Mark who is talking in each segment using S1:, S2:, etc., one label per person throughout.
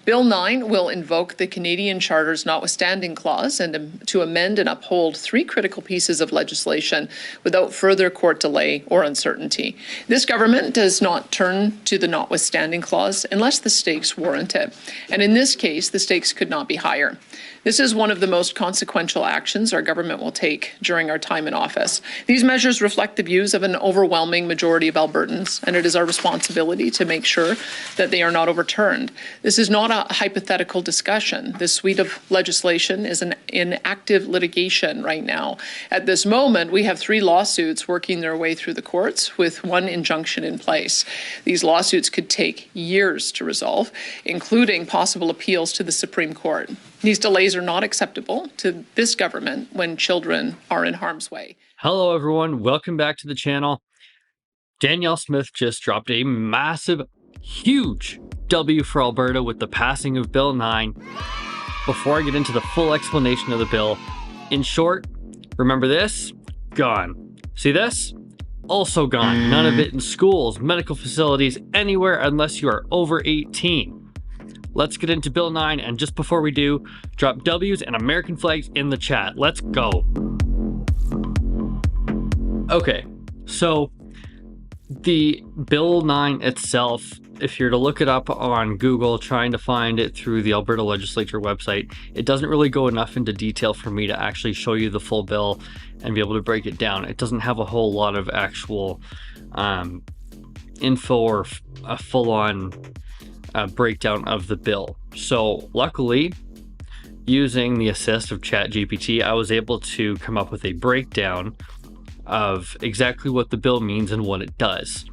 S1: Bill 9 will invoke the Canadian Charter's notwithstanding clause and to amend and uphold 3 critical pieces of legislation without further court delay or uncertainty. This government does not turn to the notwithstanding clause unless the stakes warrant it. And in this case, the stakes could not be higher. This is one of the most consequential actions our government will take during our time in office. These measures reflect the views of an overwhelming majority of Albertans, and it is our responsibility to make sure that they are not overturned. This is not a hypothetical discussion. This suite of legislation is in active litigation right now. At this moment, we have 3 lawsuits working their way through the courts with 1 injunction in place. These lawsuits could take years to resolve, including possible appeals to the Supreme Court. These delays are not acceptable to this government when children are in harm's way.
S2: Hello, everyone. Welcome back to the channel. Danielle Smith just dropped a massive, huge W for Alberta with the passing of Bill 9. Before I get into the full explanation of the bill, in short, remember this? Gone. See this? Also gone. None of it in schools, medical facilities, anywhere unless you are over 18. Let's get into Bill 9, and just before we do, drop W's and American flags in the chat. Let's go. Okay, so the Bill 9 itself, if you're to look it up on Google, trying to find it through the Alberta Legislature website, it doesn't really go enough into detail for me to actually show you the full bill and be able to break it down. It doesn't have a whole lot of actual info or a full-on breakdown of the bill. So luckily, using the assist of ChatGPT, I was able to come up with a breakdown of exactly what the bill means and what it does.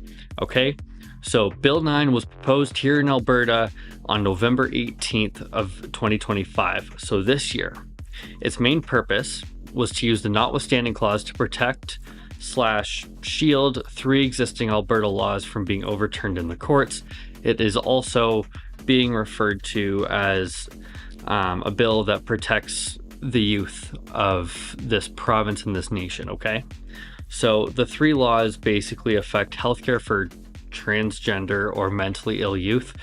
S2: Okay, so Bill 9 was proposed here in Alberta on November 18th of 2025, so this year. Its main purpose was to use the notwithstanding clause to protect / shield 3 existing Alberta laws from being overturned in the courts. It is also being referred to as a bill that protects the youth of this province and this nation, okay? So the 3 laws basically affect healthcare for transgender or mentally ill youth,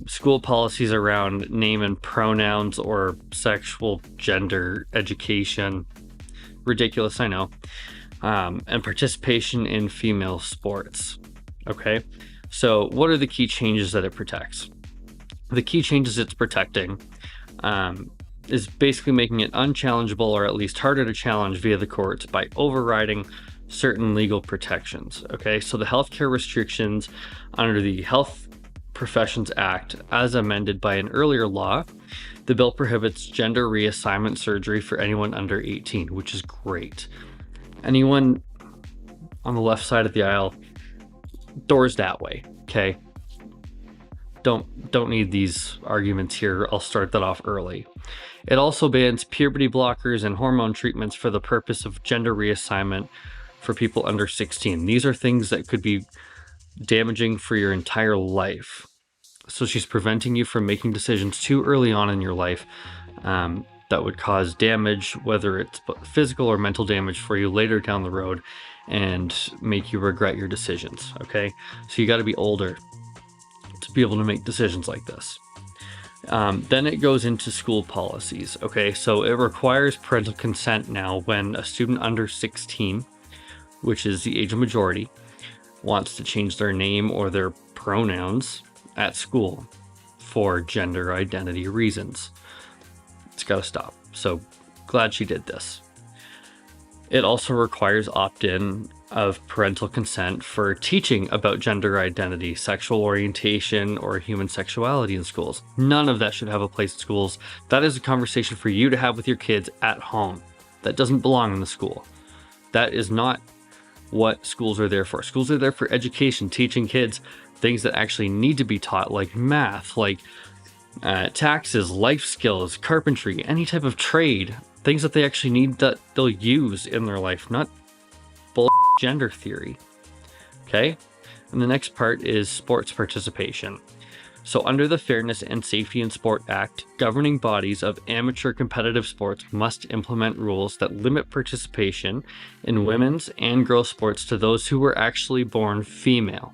S2: school policies around name and pronouns or sexual gender education, ridiculous, I know, and participation in female sports, okay? So what are the key changes that it protects? The key changes it's protecting is basically making it unchallengeable, or at least harder to challenge via the courts, by overriding certain legal protections. Okay, so the healthcare restrictions under the Health Professions Act, as amended by an earlier law, the bill prohibits gender reassignment surgery for anyone under 18, which is great. Anyone on the left side of the aisle, doors that way, okay? Don't need these arguments here. I'll start that off early. It also bans puberty blockers and hormone treatments for the purpose of gender reassignment for people under 16. These are things that could be damaging for your entire life. So she's preventing you from making decisions too early on in your life that would cause damage, whether it's physical or mental damage for you later down the road, and make you regret your decisions, okay? So you got to be older to be able to make decisions like this. Then it goes into school policies, okay? So it requires parental consent now when a student under 16, which is the age of majority, wants to change their name or their pronouns at school for gender identity reasons. It's got to stop. So glad she did this. It also requires opt-in of parental consent for teaching about gender identity, sexual orientation, or human sexuality in schools. None of that should have a place in schools. That is a conversation for you to have with your kids at home. That doesn't belong in the school. That is not what schools are there for. Schools are there for education, teaching kids things that actually need to be taught, like math, like taxes, life skills, carpentry, any type of trade, things that they actually need that they'll use in their life, not bull gender theory. Okay? And the next part is sports participation. So under the Fairness and Safety in Sport Act, governing bodies of amateur competitive sports must implement rules that limit participation in women's and girls' sports to those who were actually born female.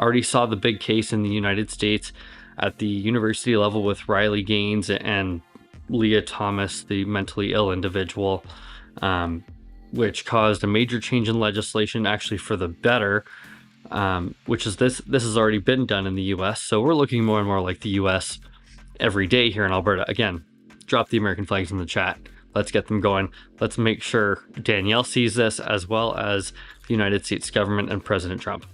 S2: Already saw the big case in the United States at the university level with Riley Gaines and Leah Thomas, the mentally ill individual, which caused a major change in legislation, actually for the better, which is this has already been done in the US. So we're looking more and more like the US every day here in Alberta. Again, drop the American flags in the chat. Let's get them going. Let's make sure Danielle sees this, as well as the United States government and President Trump.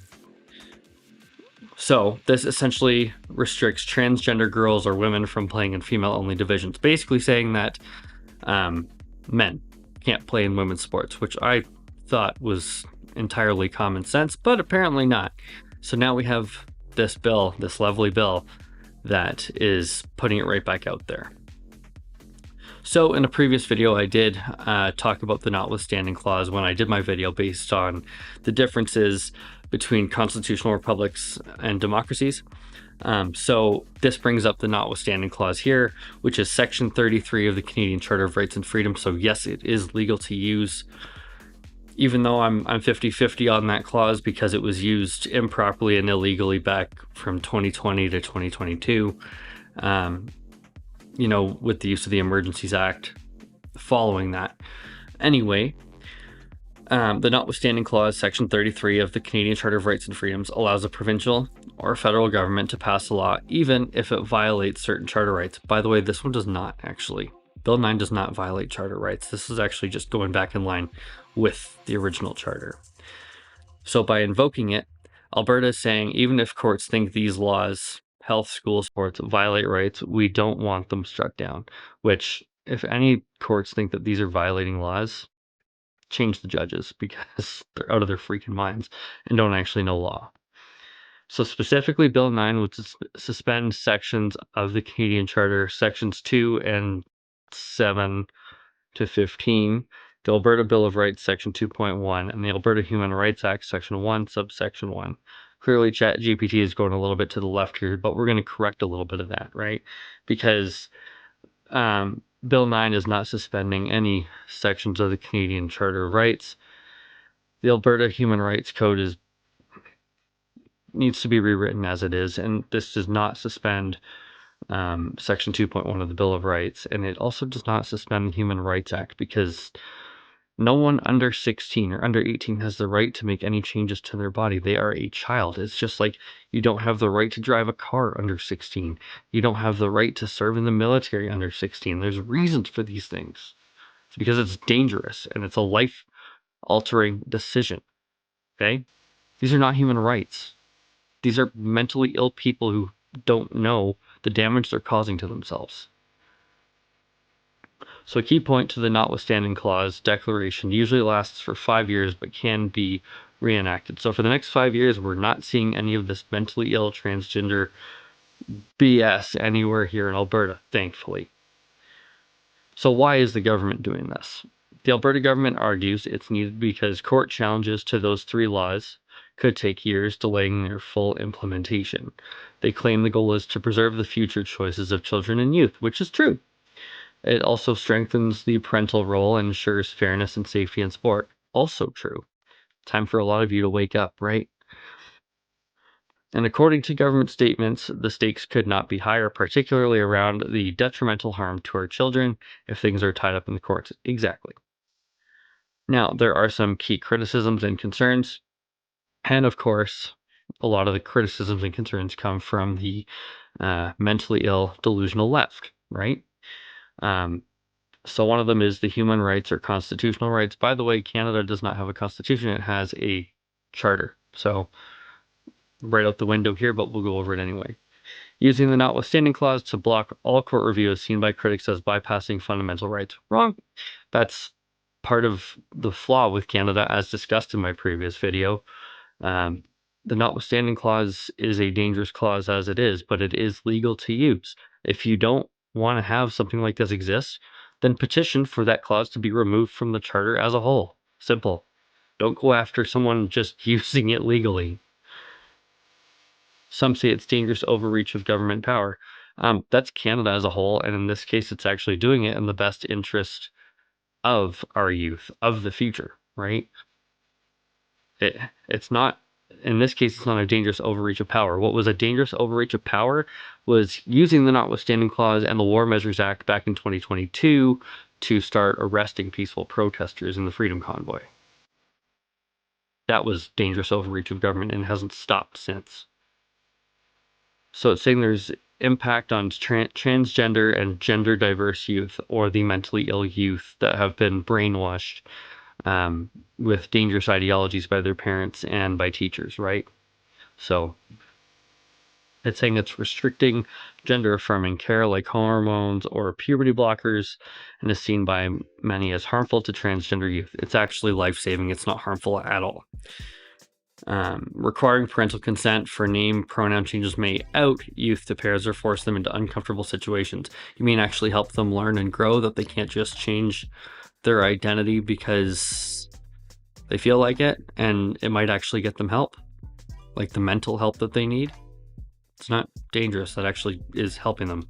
S2: So this essentially restricts transgender girls or women from playing in female-only divisions, basically saying that men can't play in women's sports, which I thought was entirely common sense, but apparently not. So now we have this bill, this lovely bill, that is putting it right back out there. So in a previous video, I did talk about the notwithstanding clause when I did my video based on the differences between constitutional republics and democracies. So this brings up the notwithstanding clause here, which is section 33 of the Canadian Charter of Rights and Freedoms. So yes, it is legal to use, even though I'm 50-50 on that clause because it was used improperly and illegally back from 2020 to 2022. With the use of the Emergencies Act following that. Anyway, the notwithstanding clause, section 33 of the Canadian Charter of Rights and Freedoms, allows a provincial or federal government to pass a law, even if it violates certain charter rights. By the way, this one does not actually. Bill 9 does not violate charter rights. This is actually just going back in line with the original charter. So by invoking it, Alberta is saying, even if courts think these laws, health, school, sports, violate rights, we don't want them struck down. Which, if any courts think that these are violating laws, change the judges, because they're out of their freaking minds and don't actually know law. So specifically, Bill 9 would suspend sections of the Canadian Charter, sections 2 and 7 to 15, the Alberta Bill of Rights, section 2.1, and the Alberta Human Rights Act, section 1, subsection 1. Clearly, ChatGPT is going a little bit to the left here, but we're going to correct a little bit of that, right? Because Bill 9 is not suspending any sections of the Canadian Charter of Rights. The Alberta Human Rights Code needs to be rewritten as it is, and this does not suspend section 2.1 of the Bill of Rights, and it also does not suspend the Human Rights Act, because no one under 16 or under 18 has the right to make any changes to their body. They are a child. It's just like you don't have the right to drive a car under 16. You don't have the right to serve in the military under 16. There's reasons for these things. It's because it's dangerous and it's a life-altering decision. Okay? These are not human rights. These are mentally ill people who don't know the damage they're causing to themselves. So a key point to the notwithstanding clause declaration usually lasts for 5 years but can be reenacted. So for the next 5 years, we're not seeing any of this mentally ill transgender BS anywhere here in Alberta, thankfully. So why is the government doing this? The Alberta government argues it's needed because court challenges to those 3 laws could take years, delaying their full implementation. They claim the goal is to preserve the future choices of children and youth, which is true. It also strengthens the parental role and ensures fairness and safety in sport. Also true. Time for a lot of you to wake up, right? And according to government statements, the stakes could not be higher, particularly around the detrimental harm to our children if things are tied up in the courts. Exactly. Now, there are some key criticisms and concerns. And of course, a lot of the criticisms and concerns come from the mentally ill, delusional left, right? So one of them is the human rights or constitutional rights. By the way, Canada does not have a constitution. It has a charter. So right out the window here, but we'll go over it anyway. Using the notwithstanding clause to block all court review is seen by critics as bypassing fundamental rights. Wrong. That's part of the flaw with Canada, as discussed in my previous video. The notwithstanding clause is a dangerous clause as it is, but it is legal to use. If you don't want to have something like this exist, then petition for that clause to be removed from the charter as a whole. Simple. Don't go after someone just using it legally. Some say it's dangerous overreach of government power. That's Canada as a whole, and in this case, it's actually doing it in the best interest of our youth, of the future, right? It's not in this case, it's not a dangerous overreach of power. What was a dangerous overreach of power was using the Notwithstanding Clause and the War Measures Act back in 2022 to start arresting peaceful protesters in the Freedom Convoy. That was dangerous overreach of government and hasn't stopped since. So it's saying there's impact on transgender and gender diverse youth, or the mentally ill youth that have been brainwashed with dangerous ideologies by their parents and by teachers, right? So it's saying it's restricting gender affirming care like hormones or puberty blockers, and is seen by many as harmful to transgender youth. It's actually life saving, it's not harmful at all. Requiring parental consent for name pronoun changes may out youth to pairs or force them into uncomfortable situations. You mean actually help them learn and grow, that they can't just change their identity because they feel like it, and it might actually get them help, like the mental help that they need. It's not dangerous, that actually is helping them.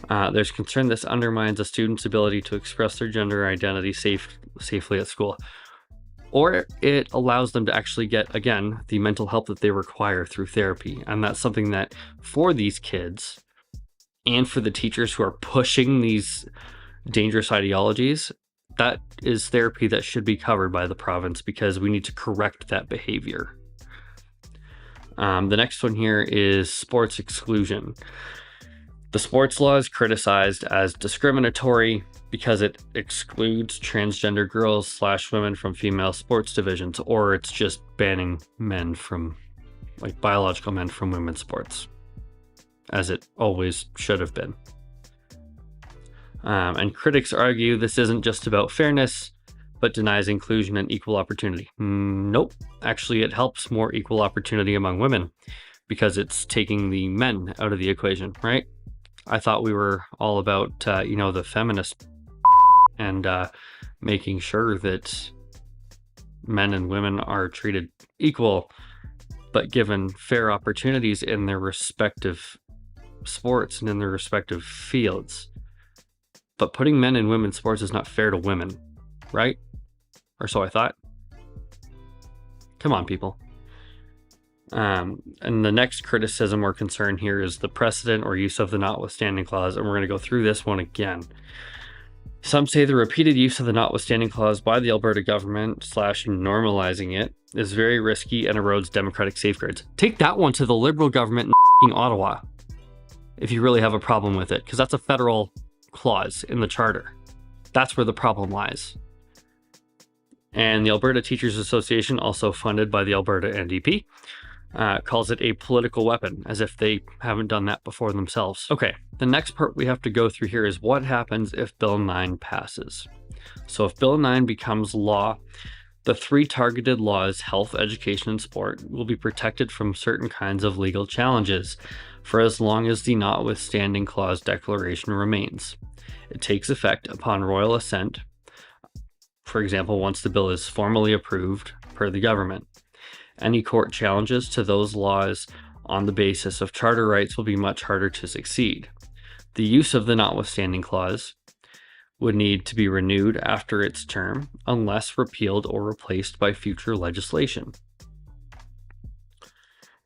S2: There's concern this undermines a student's ability to express their gender identity safely at school. Or it allows them to actually get, again, the mental help that they require through therapy. And that's something that, for these kids and for the teachers who are pushing these dangerous ideologies, that is therapy that should be covered by the province, because we need to correct that behavior. The next one here is sports exclusion. The sports law is criticized as discriminatory because it excludes transgender girls / women from female sports divisions, or it's just banning men from, like, biological men from women's sports, as it always should have been. And critics argue this isn't just about fairness, but denies inclusion and equal opportunity. Nope. Actually, it helps more equal opportunity among women, because it's taking the men out of the equation, right? I thought we were all about, the feminist and making sure that men and women are treated equal, but given fair opportunities in their respective sports and in their respective fields. But putting men in women's sports is not fair to women, right? Or so I thought. Come on, people. And the next criticism or concern here is the precedent or use of the Notwithstanding Clause, and we're going to go through this one again. Some say the repeated use of the Notwithstanding Clause by the Alberta government / normalizing it is very risky and erodes democratic safeguards. Take that one to the Liberal government in Ottawa if you really have a problem with it, because that's a federal clause in the charter. That's where the problem lies. And the Alberta Teachers Association, also funded by the Alberta NDP, calls it a political weapon, as if they haven't done that before themselves. Okay, the next part we have to go through here is what happens if Bill 9 passes. So if Bill 9 becomes law, the three targeted laws, health, education, and sport, will be protected from certain kinds of legal challenges for as long as the Notwithstanding Clause declaration remains. It takes effect upon royal assent, for example, once the bill is formally approved per the government. Any court challenges to those laws on the basis of charter rights will be much harder to succeed. The use of the Notwithstanding Clause would need to be renewed after its term, unless repealed or replaced by future legislation.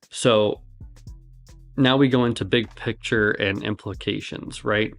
S2: So now we go into big picture and implications, right?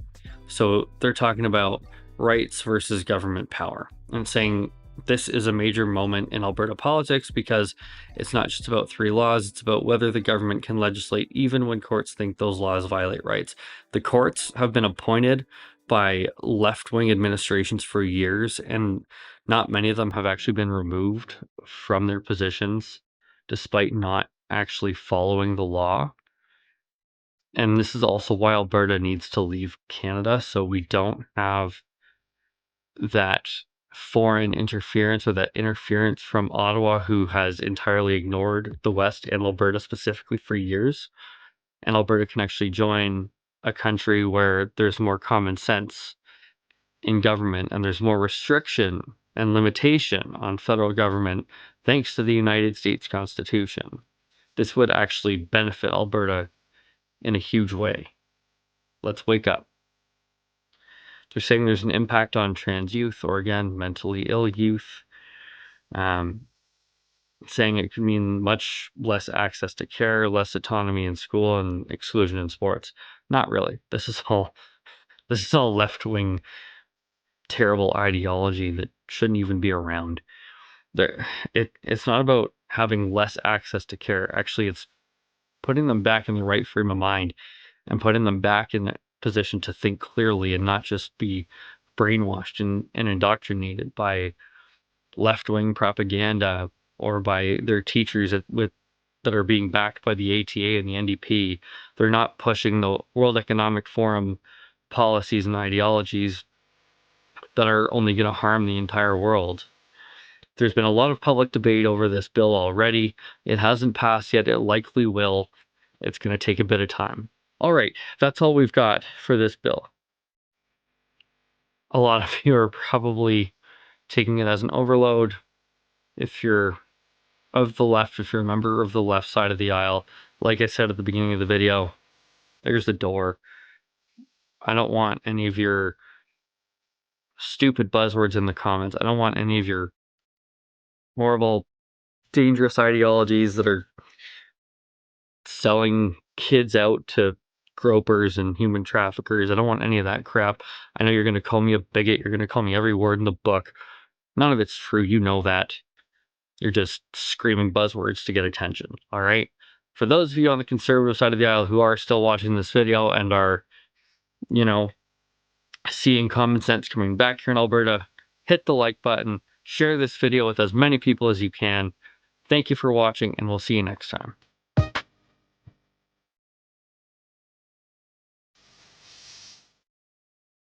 S2: So they're talking about rights versus government power, and saying this is a major moment in Alberta politics, because it's not just about three laws, it's about whether the government can legislate even when courts think those laws violate rights. The courts have been appointed by left-wing administrations for years, and not many of them have actually been removed from their positions despite not actually following the law. And this is also why Alberta needs to leave Canada, so we don't have that foreign interference, or that interference from Ottawa, who has entirely ignored the West and Alberta specifically for years. And Alberta can actually join a country where there's more common sense in government and there's more restriction and limitation on federal government thanks to the United States Constitution. This would actually benefit Alberta in a huge way. Let's wake up. They're saying there's an impact on trans youth, or again, mentally ill youth. saying it could mean much less access to care, less autonomy in school, and exclusion in sports. Not really. This is all left-wing terrible ideology that shouldn't even be around. It's not about having less access to care. Actually, it's putting them back in the right frame of mind and putting them back in a position to think clearly and not just be brainwashed and indoctrinated by left-wing propaganda or by their teachers that are being backed by the ATA and the NDP. They're not pushing the World Economic Forum policies and ideologies that are only going to harm the entire world. There's been a lot of public debate over this bill already. It hasn't passed yet. It likely will. It's going to take a bit of time. All right, that's all we've got for this bill. A lot of you are probably taking it as an overload. If you're of the left, if you're a member of the left side of the aisle, like I said at the beginning of the video, there's the door. I don't want any of your stupid buzzwords in the comments. I don't want any of your horrible, dangerous ideologies that are selling kids out to gropers and human traffickers. I don't want any of that crap. I know you're going to call me a bigot. You're going to call me every word in the book. None of it's true. You know that. You're just screaming buzzwords to get attention. All right. For those of you on the conservative side of the aisle who are still watching this video and are, seeing common sense coming back here in Alberta, hit the like button, share this video with as many people as you can. Thank you for watching, and we'll see you next time.